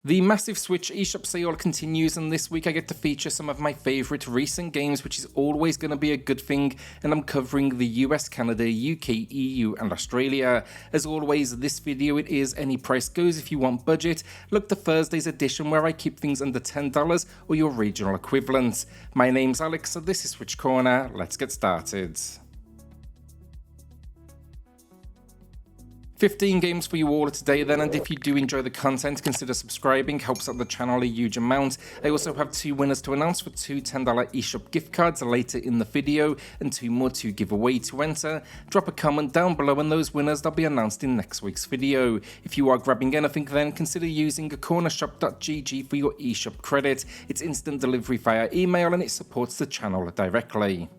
The massive Switch eShop sale continues, and this week I get to feature some of my favourite recent games, which is always going to be a good thing, and I'm covering the US, Canada, UK, EU and Australia. As always, this video it is any price goes if you want budget. Look to Thursday's edition where I keep things under $10 or your regional equivalent. My name's Alex, so this is SwitchCorner. Let's get started. 15 games for you all today then, and if you do enjoy the content, consider subscribing, helps out the channel a huge amount. I also have 2 winners to announce for 2 $10 eShop gift cards later in the video, and 2 more to give away. To enter, drop a comment down below and those winners they'll be announced in next week's video. If you are grabbing anything then, consider using cornershop.gg for your eShop credit. It's instant delivery via email and it supports the channel directly.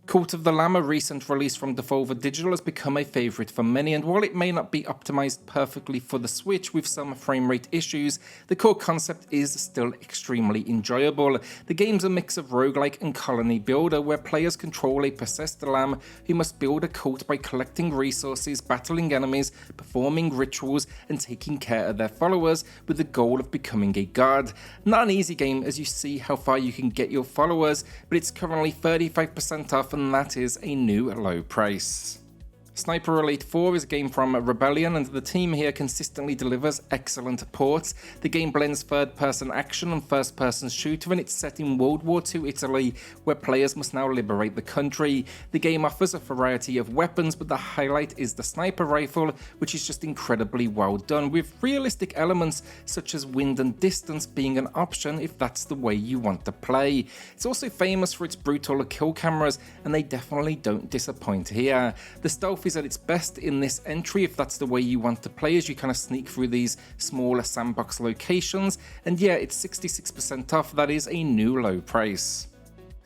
Cult of the Lamb, a recent release from Devolver Digital, has become a favourite for many, and while it may not be optimised perfectly for the Switch with some frame rate issues, the core concept is still extremely enjoyable. The game's a mix of roguelike and colony builder, where players control a possessed lamb who must build a cult by collecting resources, battling enemies, performing rituals and taking care of their followers with the goal of becoming a god. Not an easy game as you see how far you can get your followers, but it's currently 35% off, and that is a new low price. Sniper Elite 4 is a game from Rebellion, and the team here consistently delivers excellent ports. The game blends third-person action and first-person shooter, and it's set in World War II Italy, where players must now liberate the country. The game offers a variety of weapons, but the highlight is the sniper rifle, which is just incredibly well done, with realistic elements such as wind and distance being an option if that's the way you want to play. It's also famous for its brutal kill cameras, and they definitely don't disappoint here. The stealth is at its best in this entry if that's the way you want to play, as you kind of sneak through these smaller sandbox locations, and yeah, it's 66% off. That is a new low price.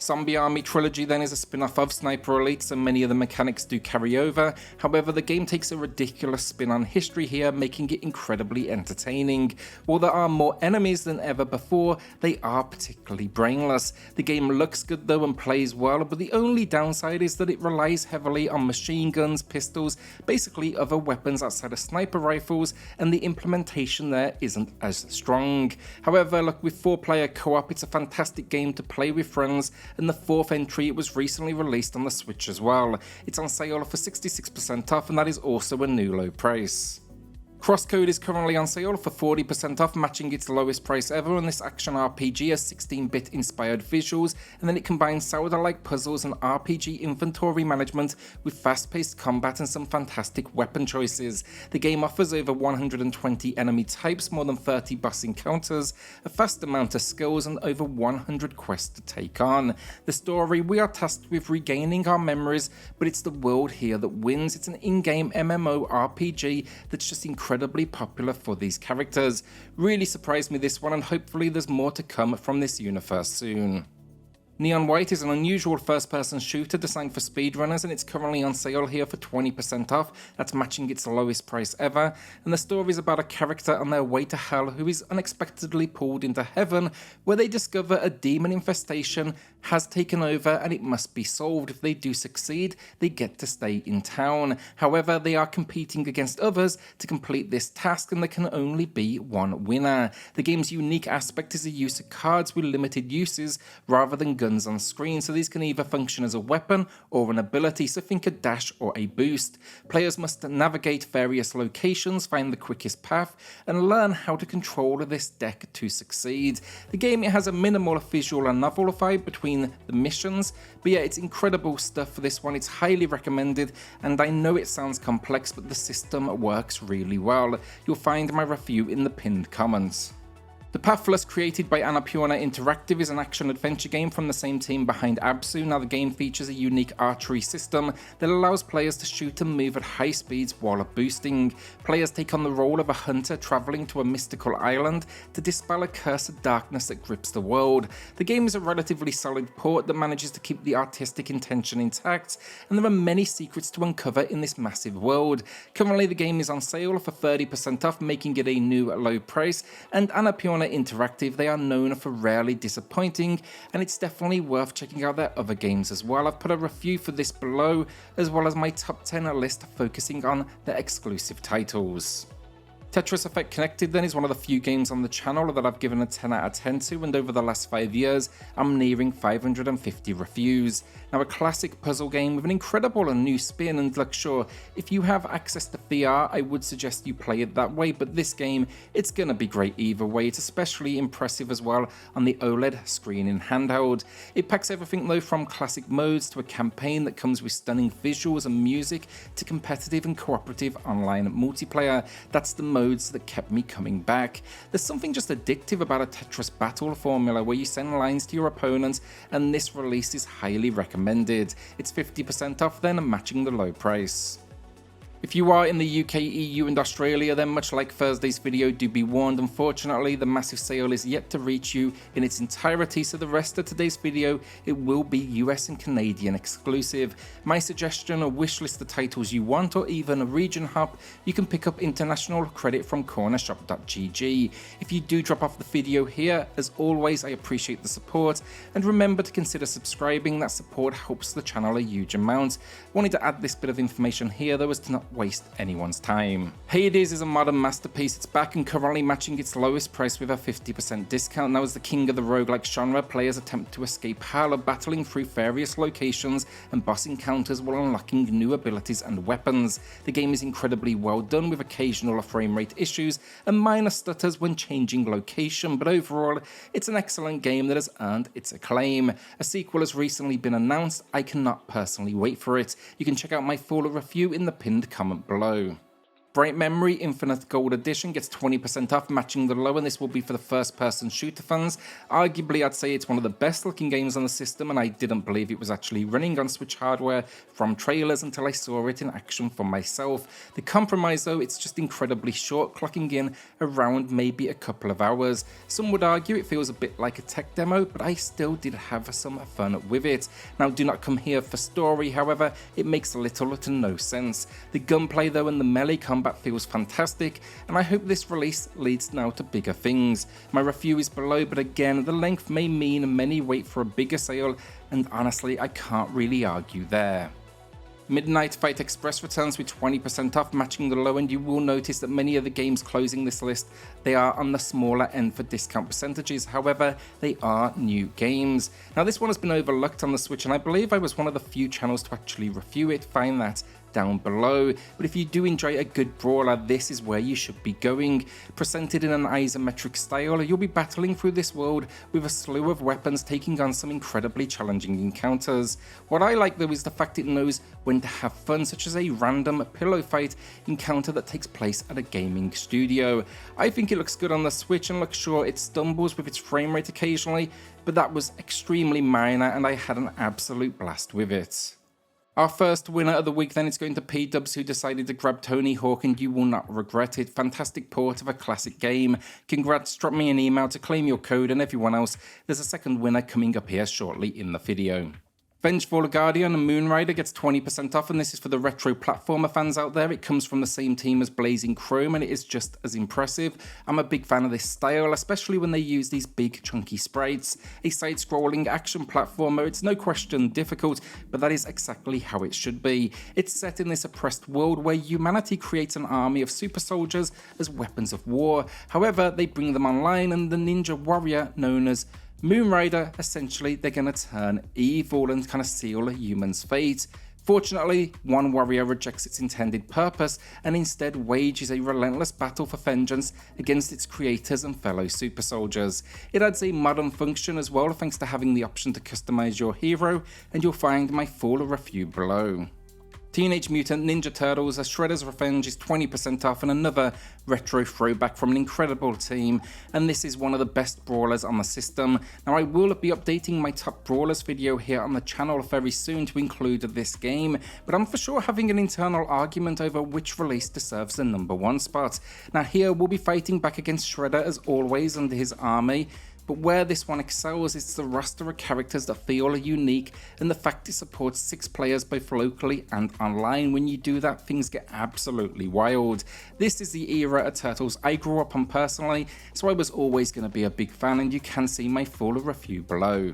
Zombie Army Trilogy then is a spin-off of Sniper Elite, so many of the mechanics do carry over. However, the game takes a ridiculous spin on history here, making it incredibly entertaining. While there are more enemies than ever before, they are particularly brainless. The game looks good though and plays well, but the only downside is that it relies heavily on machine guns, pistols, basically other weapons outside of sniper rifles, and the implementation there isn't as strong. However, look, with 4-player co-op, it's a fantastic game to play with friends, and the 4th entry it was recently released on the Switch as well. It's on sale for 66% off, and that is also a new low price. CrossCode is currently on sale for 40% off, matching its lowest price ever, and this action RPG has 16-bit inspired visuals, and then it combines Zelda-like puzzles and RPG inventory management with fast-paced combat and some fantastic weapon choices. The game offers over 120 enemy types, more than 30 boss encounters, a vast amount of skills and over 100 quests to take on. The story, we are tasked with regaining our memories, but it's the world here that wins. It's an in-game MMORPG that's just incredibly popular for these characters. Really surprised me this one, and hopefully there's more to come from this universe soon. Neon White is an unusual first-person shooter designed for speedrunners, and it's currently on sale here for 20% off. That's matching its lowest price ever, and the story is about a character on their way to hell who is unexpectedly pulled into heaven, where they discover a demon infestation has taken over and it must be solved. If they do succeed, they get to stay in town. However, they are competing against others to complete this task, and there can only be one winner. The game's unique aspect is the use of cards with limited uses rather than guns on screen, so these can either function as a weapon or an ability, so think a dash or a boost. Players must navigate various locations, find the quickest path, and learn how to control this deck to succeed. The game, it has a minimal visual and novel vibe between the missions, but yeah, it's incredible stuff for this one. It's highly recommended, and I know it sounds complex, but the system works really well. You'll find my review in the pinned comments. The Pathless, created by Annapurna Interactive, is an action-adventure game from the same team behind Absu. Now, the game features a unique archery system that allows players to shoot and move at high speeds while boosting. Players take on the role of a hunter travelling to a mystical island to dispel a curse of darkness that grips the world. The game is a relatively solid port that manages to keep the artistic intention intact, and there are many secrets to uncover in this massive world. Currently, the game is on sale for 30% off, making it a new low price, and Annapurna Interactive, they are known for rarely disappointing, and it's definitely worth checking out their other games as well. I've put a review for this below, as well as my top 10 list focusing on their exclusive titles. Tetris Effect Connected then is one of the few games on the channel that I've given a 10 out of 10 to, and over the last 5 years I'm nearing 550 reviews. Now, a classic puzzle game with an incredible and new spin, and look, sure, if you have access to VR I would suggest you play it that way, but this game, it's gonna be great either way. It's especially impressive as well on the OLED screen in handheld. It packs everything though from classic modes to a campaign that comes with stunning visuals and music to competitive and cooperative online multiplayer. That's the modes that kept me coming back. There's something just addictive about a Tetris battle formula where you send lines to your opponents, and this release is highly recommended. It's 50% off then, matching the low price. If you are in the UK, EU and Australia, then much like Thursday's video, do be warned, unfortunately the massive sale is yet to reach you in its entirety, so the rest of today's video, it will be US and Canadian exclusive. My suggestion, or wishlist the titles you want, or even a region hop, you can pick up international credit from cornershop.gg. If you do drop off the video here, as always I appreciate the support, and remember to consider subscribing. That support helps the channel a huge amount. Wanted to add this bit of information here though, as to not waste anyone's time. Hades is a modern masterpiece. It's back and currently matching its lowest price with a 50% discount. Now, as the king of the roguelike genre, players attempt to escape hell, battling through various locations and boss encounters while unlocking new abilities and weapons. The game is incredibly well done, with occasional frame rate issues and minor stutters when changing location, but overall it's an excellent game that has earned its acclaim. A sequel has recently been announced. I cannot personally wait for it. You can check out my full review in the pinned comment below. Bright Memory Infinite Gold Edition gets 20% off, matching the low, and this will be for the first-person shooter fans. Arguably, I'd say it's one of the best-looking games on the system, and I didn't believe it was actually running on Switch hardware from trailers until I saw it in action for myself. The compromise, though, it's just incredibly short, clocking in around maybe a couple of hours. Some would argue it feels a bit like a tech demo, but I still did have some fun with it. Now, do not come here for story, however, it makes little to no sense. The gunplay, though, and the melee combat feels fantastic, and I hope this release leads now to bigger things. My review is below, but again, the length may mean many wait for a bigger sale, and honestly, I can't really argue there. Midnight Fight Express returns with 20% off, matching the low, and you will notice that many of the games closing this list, they are on the smaller end for discount percentages. However, they are new games. Now, this one has been overlooked on the Switch, and I believe I was one of the few channels to actually review it. Find that down below. But if you do enjoy a good brawler, this is where you should be going. Presented in an isometric style, you'll be battling through this world with a slew of weapons, taking on some incredibly challenging encounters. What I like though is the fact it knows when to have fun, such as a random pillow fight encounter that takes place at a gaming studio. I think it looks good on the Switch, and look, sure, it stumbles with its frame rate occasionally, but that was extremely minor and I had an absolute blast with it. Our first winner of the week then is going to P-Dubs, who decided to grab Tony Hawk, and you will not regret it. Fantastic port of a classic game. Congrats, drop me an email to claim your code, and everyone else, there's a second winner coming up here shortly in the video. Vengeful Guardian and Moon Rider gets 20% off, and this is for the retro platformer fans out there. It comes from the same team as Blazing Chrome, and it is just as impressive. I'm a big fan of this style, especially when they use these big chunky sprites. A side-scrolling action platformer, it's no question difficult, but that is exactly how it should be. It's set in this oppressed world where humanity creates an army of super soldiers as weapons of war. However, they bring them online, and the ninja warrior known as Moon Rider, essentially they're gonna turn evil and kind of seal a human's fate. Fortunately, one warrior rejects its intended purpose and instead wages a relentless battle for vengeance against its creators and fellow super soldiers. It adds a modern function as well, thanks to having the option to customize your hero, and you'll find my full review below. Teenage Mutant Ninja Turtles: A Shredder's Revenge is 20% off, and another retro throwback from an incredible team, and this is one of the best brawlers on the system. Now, I will be updating my top brawlers video here on the channel very soon to include this game, but I'm for sure having an internal argument over which release deserves the #1 spot. Now, here we'll be fighting back against Shredder as always under his army, but where this one excels is the roster of characters that feel unique, and the fact it supports 6 players both locally and online. When you do that, things get absolutely wild. This is the era of Turtles I grew up on personally, so I was always going to be a big fan, and you can see my full review below.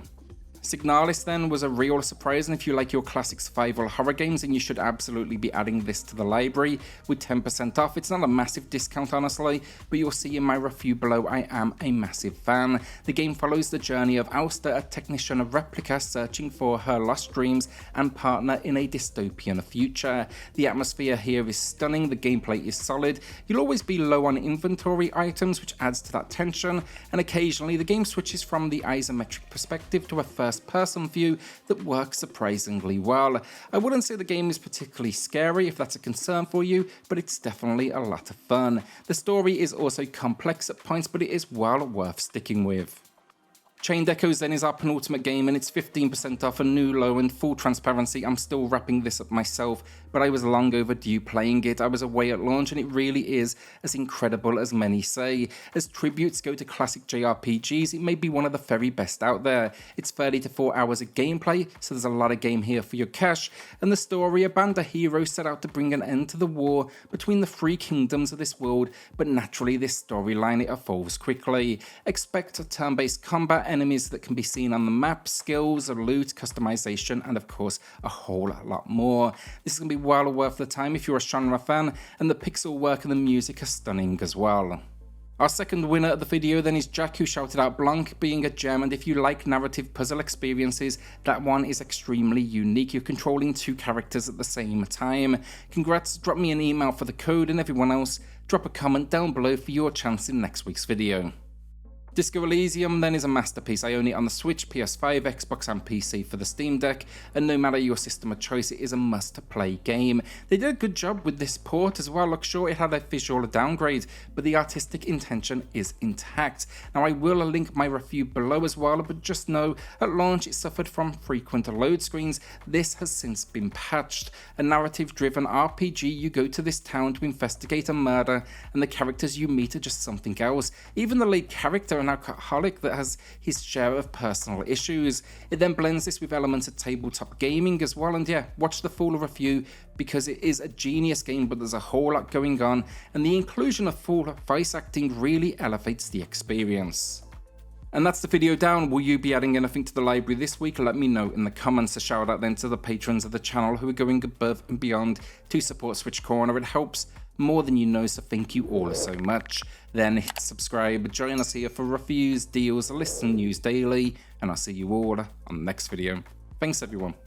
Signalis then was a real surprise, and if you like your classic survival horror games, then you should absolutely be adding this to the library with 10% off. It's not a massive discount honestly, but you'll see in my review below I am a massive fan. The game follows the journey of Auster, a technician of Replica searching for her lost dreams and partner in a dystopian future. The atmosphere here is stunning, the gameplay is solid, you'll always be low on inventory items which adds to that tension, and occasionally the game switches from the isometric perspective to a first-person view that works surprisingly well. I wouldn't say the game is particularly scary if that's a concern for you, but it's definitely a lot of fun. The story is also complex at points, but it is well worth sticking with. Chained Echoes then is our penultimate game, and it's 15% off, a new low, and full transparency, I'm still wrapping this up myself, but I was long overdue playing it. I was away at launch and it really is as incredible as many say. As tributes go to classic JRPGs, it may be one of the very best out there. It's 30 to 4 hours of gameplay, so there's a lot of game here for your cash, and the story, a band of heroes set out to bring an end to the war between the three kingdoms of this world, but naturally this storyline, it evolves quickly. Expect a turn-based combat, enemies that can be seen on the map, skills, loot, customization, and of course a whole lot more. This is going to be well worth the time if you're a genre fan, and the pixel work and the music are stunning as well. Our second winner of the video then is Jack, who shouted out Blanc being a gem, and if you like narrative puzzle experiences, that one is extremely unique. You're controlling two characters at the same time. Congrats, drop me an email for the code, and everyone else, drop a comment down below for your chance in next week's video. Disco Elysium then is a masterpiece. I own it on the Switch, PS5, Xbox and PC for the Steam Deck, and no matter your system of choice, it is a must-play game. They did a good job with this port as well. Look, sure, it had a visual downgrade, but the artistic intention is intact. Now, I will link my review below as well, but just know, at launch it suffered from frequent load screens. This has since been patched. A narrative-driven RPG, you go to this town to investigate a murder, and the characters you meet are just something else. Even the lead character, an alcoholic that has his share of personal issues. It then blends this with elements of tabletop gaming as well, and yeah, watch the full review because it is a genius game, but there's a whole lot going on, and the inclusion of full voice acting really elevates the experience. And that's the video down. Will you be adding anything to the library this week? Let me know in the comments. A shout out then to the patrons of the channel who are going above and beyond to support SwitchCorner. It helps more than you know, so thank you all so much. Then hit subscribe, join us here for reviews, deals, lists and news daily, and I'll see you all on the next video. Thanks everyone.